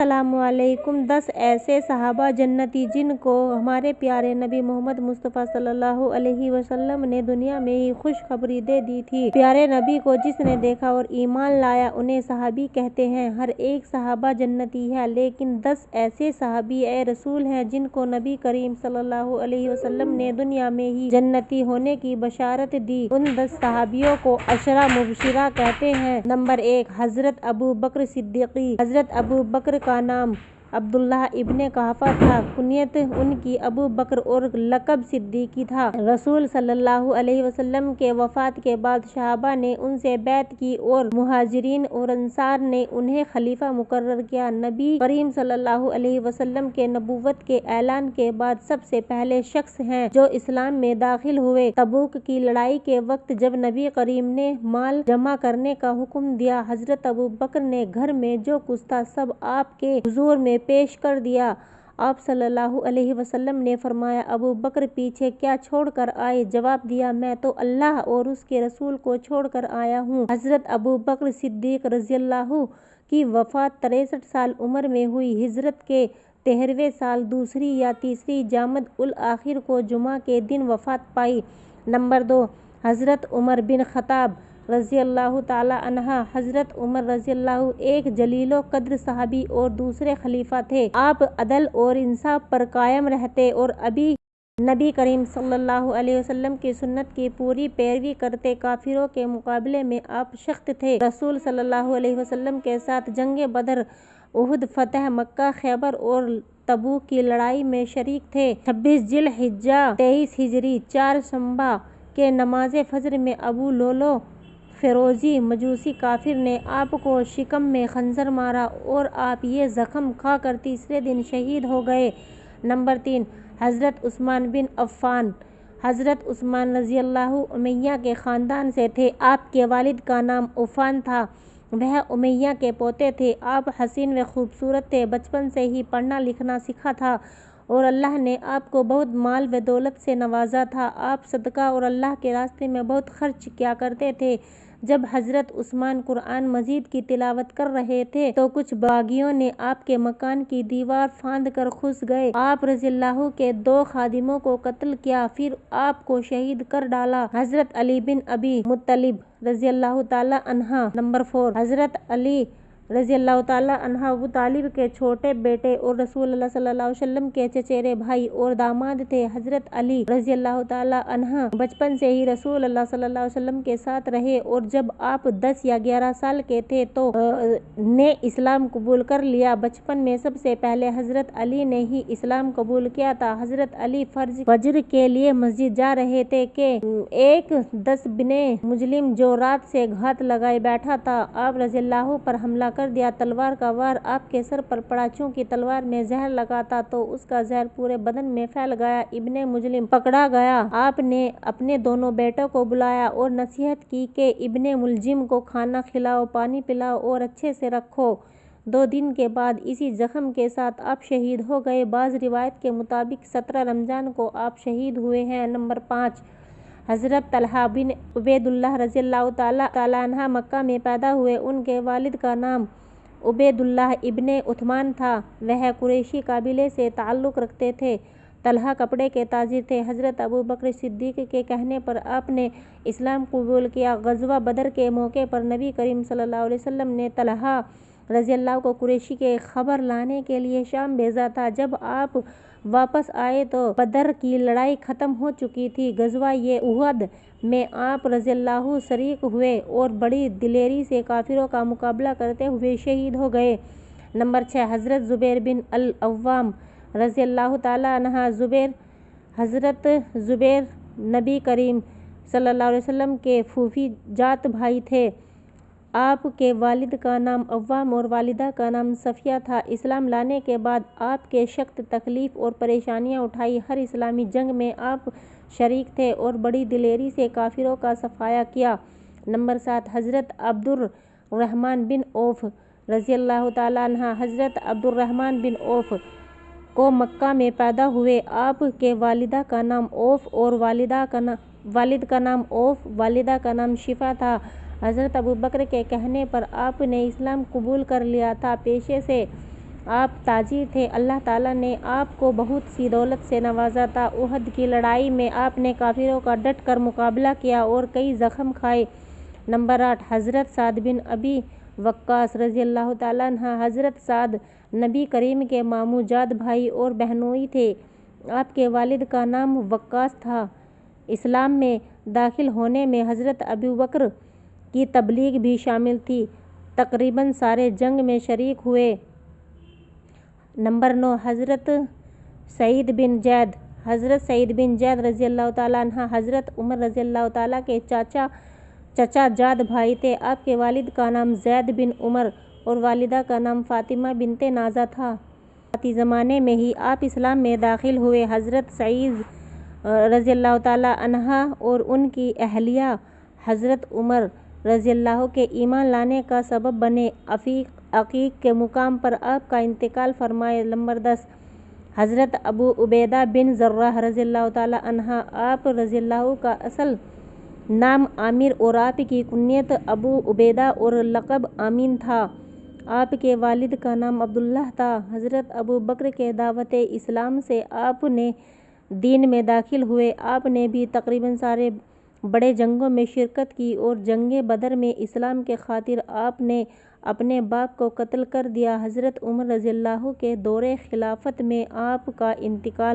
السلام علیکم۔ 10 ایسے صحابہ جنتی جن کو ہمارے پیارے نبی محمد مصطفیٰ صلی اللہ علیہ وسلم نے دنیا میں ہی خوشخبری دے دی تھی۔ پیارے نبی کو جس نے دیکھا اور ایمان لایا انہیں صحابی کہتے ہیں۔ ہر ایک صحابہ جنتی ہے، لیکن 10 ایسے صحابی اے رسول ہیں جن کو نبی کریم صلی اللہ علیہ وسلم نے دنیا میں ہی جنتی ہونے کی بشارت دی۔ ان 10 صحابیوں کو عشرہ مبشرہ کہتے ہیں۔ نمبر 1، حضرت ابو بکر صدیقی۔ حضرت ابو بکر کا نام عبداللہ ابن قحافہ تھا۔ کنیت ان کی ابو بکر اور لقب صدیقی تھا۔ رسول صلی اللہ علیہ وسلم کے وفات کے بعد صحابہ نے ان سے بیعت کی اور مہاجرین اور انصار نے انہیں خلیفہ مقرر کیا۔ نبی کریم صلی اللہ علیہ وسلم کے نبوت کے اعلان کے بعد سب سے پہلے شخص ہیں جو اسلام میں داخل ہوئے۔ تبوک کی لڑائی کے وقت جب نبی کریم نے مال جمع کرنے کا حکم دیا، حضرت ابو بکر نے گھر میں جو کچھ تھا سب آپ کے حضور میں پیش کر دیا۔ آپ صلی اللہ علیہ وسلم نے فرمایا، ابو بکر پیچھے کیا چھوڑ کر آئے؟ جواب دیا، میں تو اللہ اور اس کے رسول کو چھوڑ کر آیا ہوں۔ حضرت ابو بکر صدیق رضی اللہ کی وفات 63 سال عمر میں ہوئی۔ ہجرت کے 13ویں سال دوسری یا تیسری جمادی الاخر کو جمعہ کے دن وفات پائی۔ نمبر 2، حضرت عمر بن خطاب رضی اللہ تعالی عنہ۔ حضرت عمر رضی اللہ ایک جلیل القدر صحابی اور دوسرے خلیفہ تھے۔ آپ عدل اور انصاف پر قائم رہتے اور نبی کریم صلی اللہ علیہ وسلم کی سنت کی پوری پیروی کرتے۔ کافروں کے مقابلے میں آپ سخت تھے۔ رسول صلی اللہ علیہ وسلم کے ساتھ جنگ بدر، احد، فتح مکہ، خیبر اور تبوک کی لڑائی میں شریک تھے۔ 26 ذی الحجہ 23 ہجری 4 شنبہ کے نماز فجر میں ابو لؤلؤ فیروزی مجوسی کافر نے آپ کو شکم میں خنجر مارا اور آپ یہ زخم کھا کر تیسرے دن شہید ہو گئے۔ نمبر 3، حضرت عثمان بن عفان۔ حضرت عثمان رضی اللہ امیہ کے خاندان سے تھے۔ آپ کے والد کا نام عفان تھا، وہ امیہ کے پوتے تھے۔ آپ حسین و خوبصورت تھے، بچپن سے ہی پڑھنا لکھنا سیکھا تھا اور اللہ نے آپ کو بہت مال و دولت سے نوازا تھا۔ آپ صدقہ اور اللہ کے راستے میں بہت خرچ کیا کرتے تھے۔ جب حضرت عثمان قرآن مجید کی تلاوت کر رہے تھے تو کچھ باغیوں نے آپ کے مکان کی دیوار پھاند کر گھس گئے۔ آپ رضی اللہ کے 2 خادموں کو قتل کیا، پھر آپ کو شہید کر ڈالا۔ حضرت علی بن ابی طالب رضی اللہ تعالی عنہ۔ نمبر 4، حضرت علی رضی اللہ تعالی عنہ ابو طالب کے چھوٹے بیٹے اور رسول اللہ صلی اللہ علیہ وسلم کے چچیرے بھائی اور داماد تھے۔ حضرت علی رضی اللہ تعالی عنہ بچپن سے ہی رسول اللہ صلی اللہ علیہ وسلم کے ساتھ رہے اور جب آپ 10 یا 11 سال کے تھے تو نے اسلام قبول کر لیا۔ بچپن میں سب سے پہلے حضرت علی نے ہی اسلام قبول کیا تھا۔ حضرت علی فجر کے لیے مسجد جا رہے تھے کہ ایک 10 بن مجلم جو رات سے گھات لگائے بیٹھا تھا، آپ رضی اللہ پر حملہ کر دیا۔ تلوار کا وار آپ کے سر پر پڑا، چونکہ تلوار میں زہر لگا تھا تو اس کا زہر پورے بدن میں پھیل گیا۔ ابن مجلم پکڑا گیا۔ آپ نے اپنے دونوں بیٹوں کو بلایا اور نصیحت کی کہ ابن ملجم کو کھانا کھلاؤ، پانی پلاؤ اور اچھے سے رکھو۔ 2 دن کے بعد اسی زخم کے ساتھ آپ شہید ہو گئے۔ بعض روایات کے مطابق 17 رمضان کو آپ شہید ہوئے ہیں۔ نمبر 5، حضرت طلحہ بن عبید اللہ رضی اللہ تعالی عنہ مکہ میں پیدا ہوئے۔ ان کے والد کا نام عبید اللہ ابن عثمان تھا، وہ قریشی قبیلے سے تعلق رکھتے تھے۔ طلحہ کپڑے کے تاجر تھے۔ حضرت ابو بکر صدیق کے کہنے پر آپ نے اسلام قبول کیا۔ غزوہ بدر کے موقع پر نبی کریم صلی اللہ علیہ وسلم نے طلحہ رضی اللہ کو قریش کی خبر لانے کے لیے شام بھیجا تھا۔ جب آپ واپس آئے تو بدر کی لڑائی ختم ہو چکی تھی۔ غزوہ احد میں آپ رضی اللہ شریک ہوئے اور بڑی دلیری سے کافروں کا مقابلہ کرتے ہوئے شہید ہو گئے۔ نمبر 6، حضرت زبیر بن العوام رضی اللہ تعالی عنہ۔ حضرت زبیر نبی کریم صلی اللہ علیہ وسلم کے پھوپھی جات بھائی تھے۔ آپ کے والد کا نام عوام اور والدہ کا نام صفیہ تھا۔ اسلام لانے کے بعد آپ کے سخت تکلیف اور پریشانیاں اٹھائی۔ ہر اسلامی جنگ میں آپ شریک تھے اور بڑی دلیری سے کافروں کا صفایا کیا۔ نمبر 7، حضرت عبد الرحمن بن عوف رضی اللہ تعالی عنہ۔ حضرت عبد الرحمن بن عوف کو مکہ میں پیدا ہوئے۔ آپ کے والدہ کا نام عوف اور والد کا نام عوف، والدہ کا نام شفا تھا۔ حضرت ابو بکر کے کہنے پر آپ نے اسلام قبول کر لیا تھا۔ پیشے سے آپ تاجر تھے، اللہ تعالیٰ نے آپ کو بہت سی دولت سے نوازا تھا۔ احد کی لڑائی میں آپ نے کافروں کا ڈٹ کر مقابلہ کیا اور کئی زخم کھائے۔ نمبر 8، حضرت سعد بن ابی وقاص رضی اللہ تعالیٰ عنہ۔ حضرت سعد نبی کریم کے ماموں جاد بھائی اور بہنوئی تھے۔ آپ کے والد کا نام وقاص تھا۔ اسلام میں داخل ہونے میں حضرت ابوبکر کی تبلیغ بھی شامل تھی۔ تقریباً سارے جنگ میں شریک ہوئے۔ نمبر 9، حضرت سعید بن زید۔ حضرت سعید بن زید رضی اللہ تعالیٰ عنہ حضرت عمر رضی اللہ تعالیٰ کے چچا جاد بھائی تھے۔ آپ کے والد کا نام زید بن عمر اور والدہ کا نام فاطمہ بنت نازا تھا۔ شروعاتی زمانے میں ہی آپ اسلام میں داخل ہوئے۔ حضرت سعید رضی اللہ تعالیٰ عنہ اور ان کی اہلیہ حضرت عمر رضی اللہ کے ایمان لانے کا سبب بنے۔ عقیق کے مقام پر آپ کا انتقال فرمایا۔ نمبر 10، حضرت ابو عبیدہ بن جراح رضی اللہ تعالیٰ عنہ۔ آپ رضی اللہ کا اصل نام عامر اور آپ کی کنیت ابو عبیدہ اور لقب امین تھا۔ آپ کے والد کا نام عبداللہ تھا۔ حضرت ابوبکر کے دعوت اسلام سے آپ نے دین میں داخل ہوئے۔ آپ نے بھی تقریباً سارے بڑے جنگوں میں شرکت کی اور جنگ بدر میں اسلام کے خاطر آپ نے اپنے باپ کو قتل کر دیا۔ حضرت عمر رضی اللہ کے دور خلافت میں آپ کا انتقال